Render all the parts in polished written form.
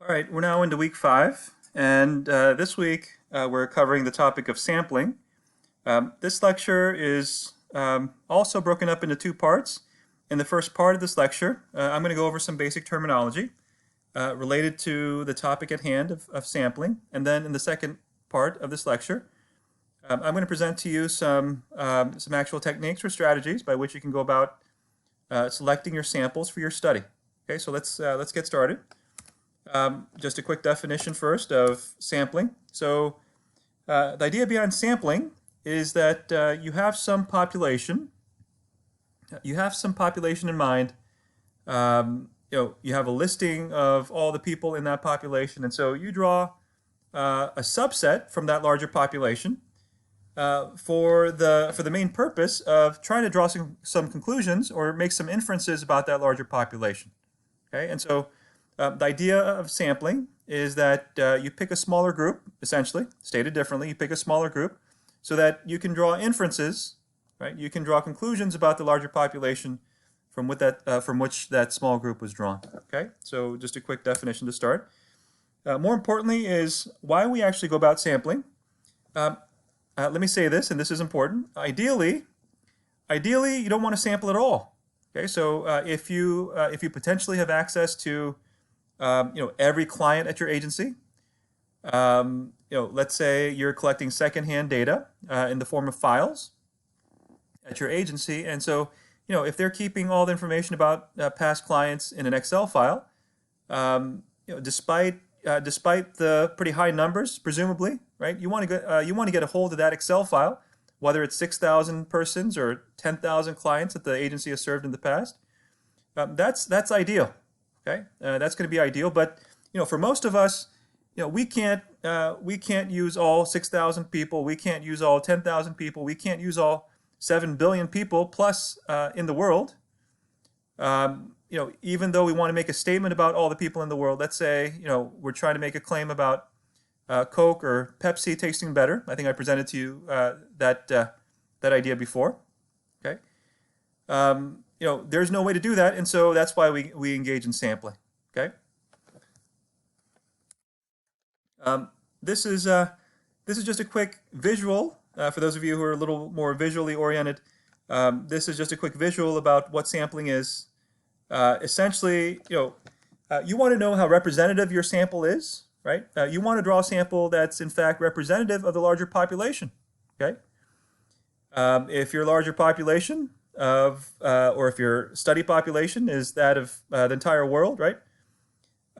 All right, we're now into week 5, and this week we're covering the topic of sampling. This lecture is also broken up into two parts. In the first part of this lecture, I'm going to go over some basic terminology related to the topic at hand of sampling, and then in the second part of this lecture, I'm going to present to you some actual techniques or strategies by which you can go about selecting your samples for your study. Okay, so let's get started. Just a quick definition first of sampling. So the idea behind sampling is that you have some population in mind. You have a listing of all the people in that population, and so you draw a subset from that larger population for the main purpose of trying to draw some conclusions or make some inferences about that larger population. Okay, and so the idea of sampling is that you pick a smaller group, essentially, stated differently, you pick a smaller group so that you can draw inferences, right? You can draw conclusions about the larger population from which that small group was drawn. Okay, so just a quick definition to start. More importantly is why we actually go about sampling. Let me say this, and this is important. Ideally, you don't want to sample at all. Okay, so if you potentially have access to every client at your agency. Let's say you're collecting secondhand data in the form of files at your agency, and so if they're keeping all the information about past clients in an Excel file, despite the pretty high numbers, presumably, right? You want to get a hold of that Excel file, whether it's 6,000 persons or 10,000 clients that the agency has served in the past. That's ideal. Okay, that's going to be ideal, but for most of us, we can't use all 6,000 people. We can't use all 10,000 people. We can't use all 7 billion people plus in the world. Even though we want to make a statement about all the people in the world, let's say we're trying to make a claim about Coke or Pepsi tasting better. I think I presented to you that idea before. Okay. There's no way to do that, and so that's why we engage in sampling. Okay. This is just a quick visual for those of you who are a little more visually oriented. This is just a quick visual about what sampling is. Essentially, you want to know how representative your sample is, right? You want to draw a sample that's in fact representative of the larger population. Okay. If your larger population or if your study population is that of the entire world, right?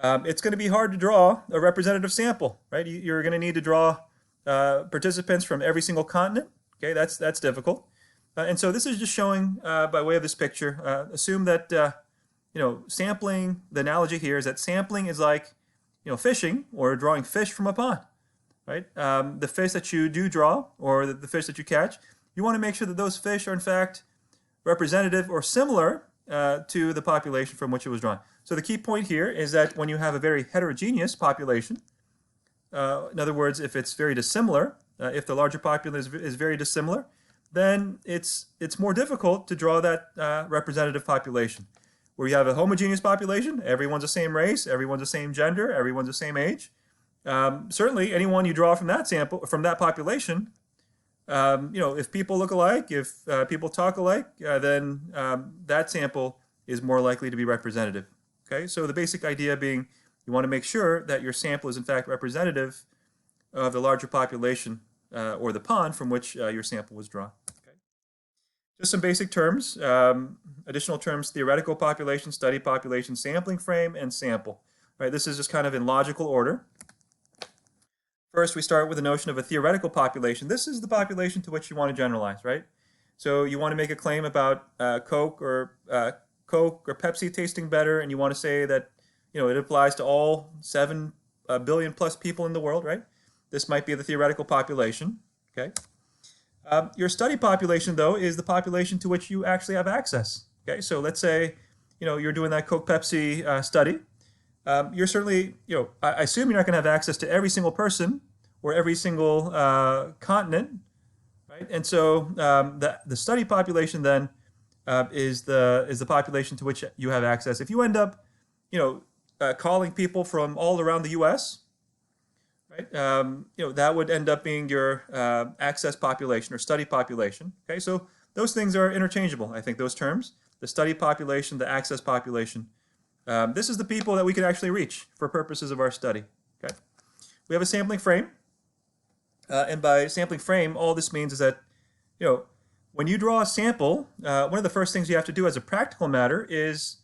It's going to be hard to draw a representative sample, right? You're going to need to draw participants from every single continent. Okay, that's difficult. And so this is just showing by way of this picture. Assume that sampling. The analogy here is that sampling is like fishing or drawing fish from a pond, right? The fish that you do draw or the fish that you catch, you want to make sure that those fish are in fact representative or similar to the population from which it was drawn. So the key point here is that when you have a very heterogeneous population, in other words, if it's very dissimilar, if the larger population is very dissimilar, then it's more difficult to draw that representative population. Where you have a homogeneous population, everyone's the same race, everyone's the same gender, everyone's the same age. Certainly, anyone you draw from that population, if people look alike, if people talk alike, then that sample is more likely to be representative. Okay, so the basic idea being you want to make sure that your sample is in fact representative of the larger population or the pond from which your sample was drawn. Okay. Just some basic terms, additional terms: theoretical population, study population, sampling frame, and sample. Right, this is just kind of in logical order. First, we start with the notion of a theoretical population. This is the population to which you want to generalize, right? So you want to make a claim about Coke or Pepsi tasting better, and you want to say that it applies to all 7 billion plus people in the world, right? This might be the theoretical population. Okay. Your study population, though, is the population to which you actually have access. Okay, so let's say you're doing that Coke Pepsi study. You're certainly, I assume you're not going to have access to every single person or every single continent, right? And so the study population then is the population to which you have access. If you end up, calling people from all around the U.S., right? That would end up being your access population or study population. Okay, so those things are interchangeable. I think those terms, the study population, the access population. This is the people that we can actually reach for purposes of our study. Okay, we have a sampling frame, and by sampling frame, all this means is that when you draw a sample, one of the first things you have to do as a practical matter is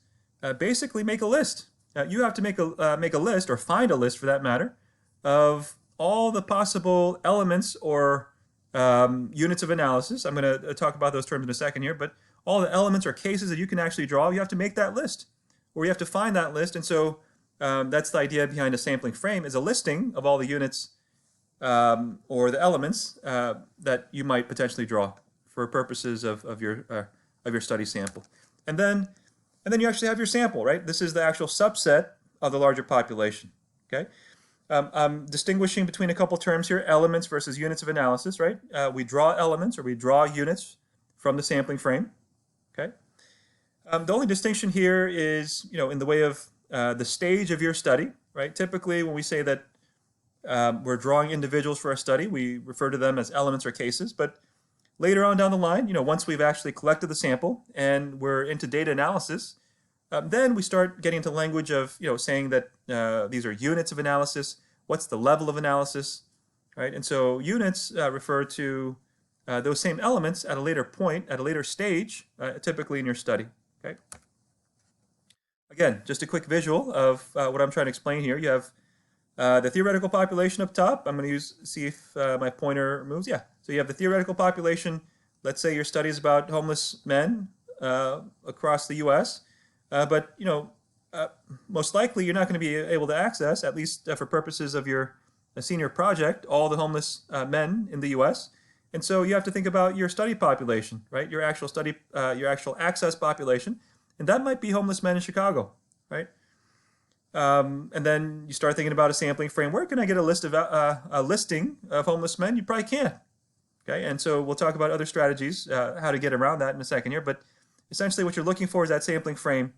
basically make a list. You have to make a list, or find a list for that matter, of all the possible elements or units of analysis. I'm going to talk about those terms in a second here, but all the elements or cases that you can actually draw, you have to make that list, or you have to find that list. And so that's the idea behind a sampling frame, is a listing of all the units or the elements that you might potentially draw for purposes of your study sample. And then you actually have your sample, right? This is the actual subset of the larger population. Okay. I'm distinguishing between a couple terms here: elements versus units of analysis, right? We draw elements, or we draw units from the sampling frame. Okay. The only distinction here is, in the way of the stage of your study, right? Typically, when we say that we're drawing individuals for a study, we refer to them as elements or cases. But later on down the line, once we've actually collected the sample and we're into data analysis, then we start getting into language of saying that these are units of analysis. What's the level of analysis, right? And so units refer to those same elements at a later point, at a later stage, typically in your study. Okay. Again, just a quick visual of what I'm trying to explain here. You have the theoretical population up top. I'm going to see if my pointer moves. Yeah. So you have the theoretical population. Let's say your study is about homeless men across the U.S. But most likely you're not going to be able to access, at least for purposes of your senior project, all the homeless men in the U.S. And so you have to think about your study population, right? Your actual study, your actual access population, and that might be homeless men in Chicago, right? And then you start thinking about a sampling frame. Where can I get a listing of homeless men? You probably can't. Okay, and so we'll talk about other strategies, how to get around that in a second here. But essentially, what you're looking for is that sampling frame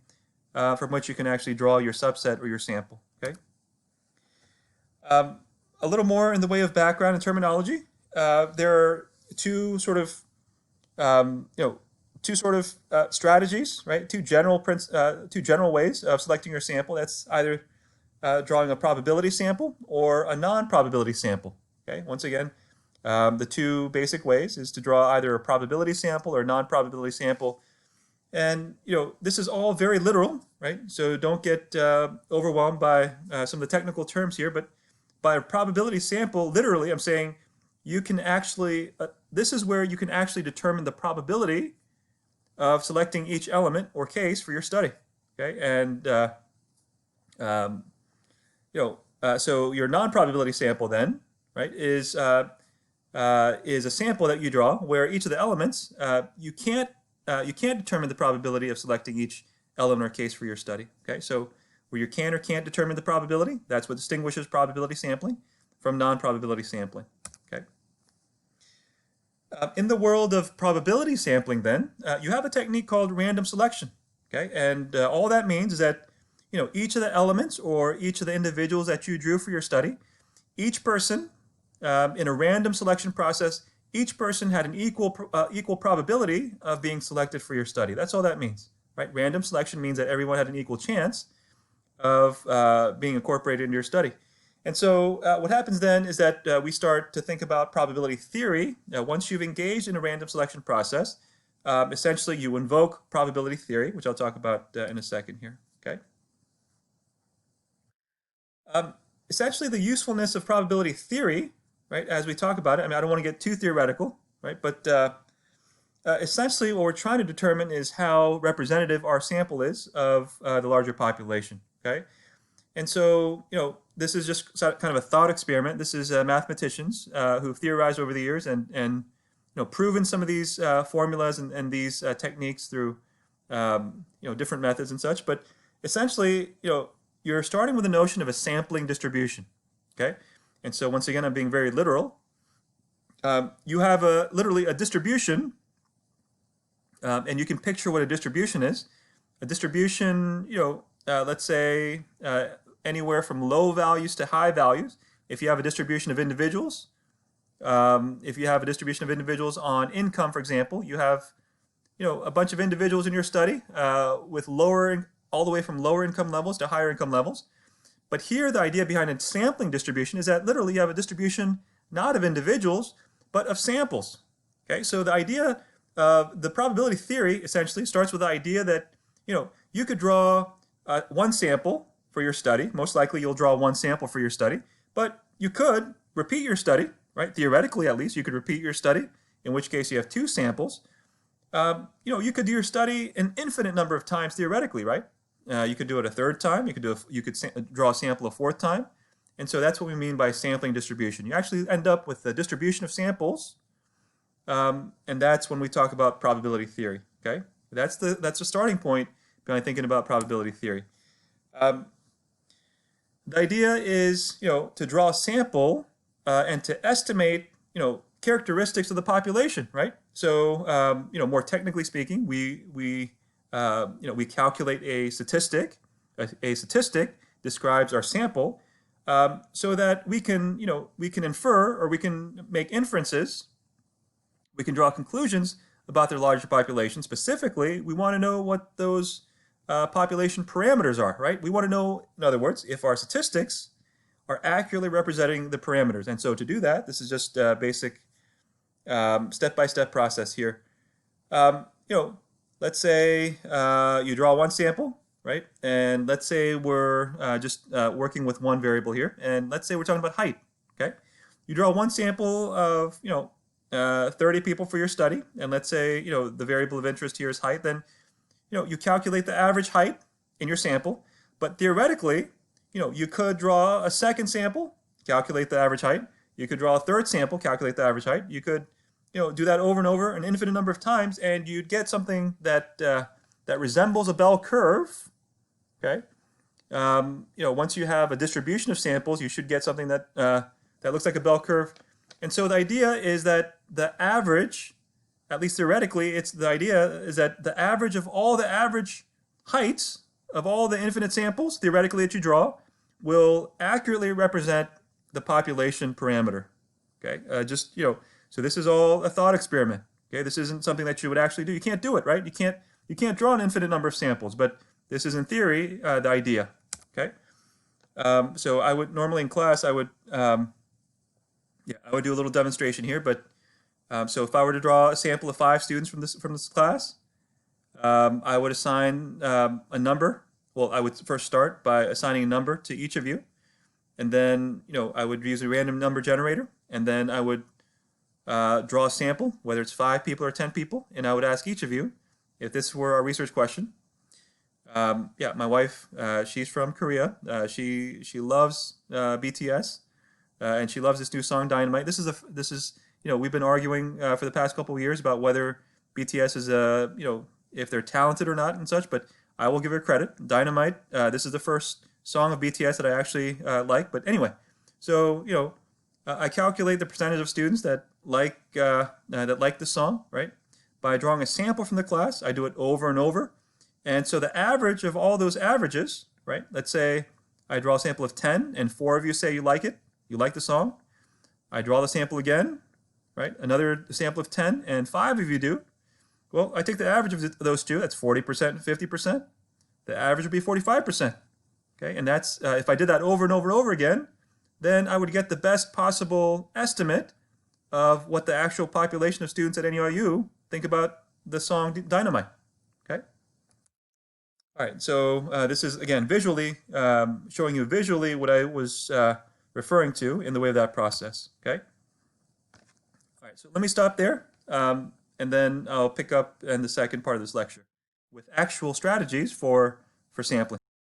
from which you can actually draw your subset or your sample. Okay. A little more in the way of background and terminology. There are two sort of strategies, right? Two general ways of selecting your sample. That's either drawing a probability sample or a non-probability sample. Okay. Once again, the two basic ways is to draw either a probability sample or a non-probability sample. And this is all very literal, right? So don't get overwhelmed by some of the technical terms here. But by a probability sample, literally, I'm saying you can actually. This is where you can actually determine the probability of selecting each element or case for your study. Okay, and so your non-probability sample then, right, is a sample that you draw where each of the elements you can't determine the probability of selecting each element or case for your study. Okay, so where you can or can't determine the probability, that's what distinguishes probability sampling from non-probability sampling. Okay. In the world of probability sampling, then you have a technique called random selection. Okay, and all that means is that each of the elements or each of the individuals that you drew for your study, each person in a random selection process, each person had an equal probability of being selected for your study. That's all that means, right? Random selection means that everyone had an equal chance of being incorporated into your study. And so what happens then is that we start to think about probability theory. Once you've engaged in a random selection process, essentially you invoke probability theory, which I'll talk about in a second here. Okay. Essentially, the usefulness of probability theory, right, as we talk about it, I mean, I don't want to get too theoretical, right, but essentially what we're trying to determine is how representative our sample is of the larger population. Okay. And so, this is just kind of a thought experiment. This is mathematicians who've theorized over the years and proven some of these formulas and these techniques through different methods and such. But essentially, you're starting with the notion of a sampling distribution. Okay, and so once again, I'm being very literal. You have literally a distribution, and you can picture what a distribution is. A distribution, let's say, anywhere from low values to high values. If you have a distribution of individuals, if you have a distribution of individuals on income, for example, you have a bunch of individuals in your study with lower, all the way from lower income levels to higher income levels. But here, the idea behind a sampling distribution is that literally you have a distribution not of individuals, but of samples. Okay, so the idea, the probability theory essentially starts with the idea that you could draw one sample for your study. Most likely, you'll draw one sample for your study, but you could repeat your study, right? Theoretically, at least, you could repeat your study. In which case, you have two samples. You could do your study an infinite number of times theoretically, right? You could do it a third time. You could draw a sample a fourth time, and so that's what we mean by sampling distribution. You actually end up with the distribution of samples, and that's when we talk about probability theory. Okay, that's the starting point behind thinking about probability theory. The idea is to draw a sample and to estimate characteristics of the population, right? So more technically speaking, we calculate a statistic. A statistic describes our sample, so that we can infer, or we can make inferences. We can draw conclusions about their larger population. Specifically, we want to know what those population parameters are, right? We want to know, in other words, if our statistics are accurately representing the parameters. And so to do that, this is just a basic step-by-step process here. Let's say you draw one sample, right? And let's say we're just working with one variable here. And let's say we're talking about height, okay? You draw one sample of, 30 people for your study. And let's say, the variable of interest here is height. Then, you calculate the average height in your sample. But theoretically, you could draw a second sample, calculate the average height. You could draw a third sample, calculate the average height. You could, do that over and over an infinite number of times, and you'd get something that that resembles a bell curve. Okay, once you have a distribution of samples, you should get something that that looks like a bell curve. And so the idea is that the average, at least theoretically, the idea is that the average of all the average heights of all the infinite samples, theoretically, that you draw, will accurately represent the population parameter. Okay, so this is all a thought experiment. Okay, this isn't something that you would actually do. You can't do it, right? You can't draw an infinite number of samples, but this is in theory the idea. Okay, so I would normally in class I would do a little demonstration here. But so if I were to draw a sample of 5 students from this class, I would assign a number. Well, I would first start by assigning a number to each of you, and then I would use a random number generator, and then I would draw a sample, whether it's 5 people or 10 people, and I would ask each of you if this were a research question. My wife, she's from Korea. She loves BTS, and she loves this new song Dynamite. This is we've been arguing for the past couple of years about whether BTS is if they're talented or not and such, but I will give her credit. Dynamite, this is the first song of BTS that I actually like. But anyway, so I calculate the percentage of students that like the song, right? By drawing a sample from the class. I do it over and over, and so the average of all those averages, right? Let's say I draw a sample of 10, and 4 of you say you like it, you like the song. I draw the sample again, right? Another sample of 10, and 5 of you do. Well, I take the average of those two. That's 40% and 50%. The average would be 45%. Okay, and that's if I did that over and over and over again, then I would get the best possible estimate of what the actual population of students at NEIU think about the song Dynamite. Okay. All right. So this is again visually showing you visually what I was referring to in the way of that process. Okay. All right. So let me stop there. And then I'll pick up in the second part of this lecture with actual strategies for sampling.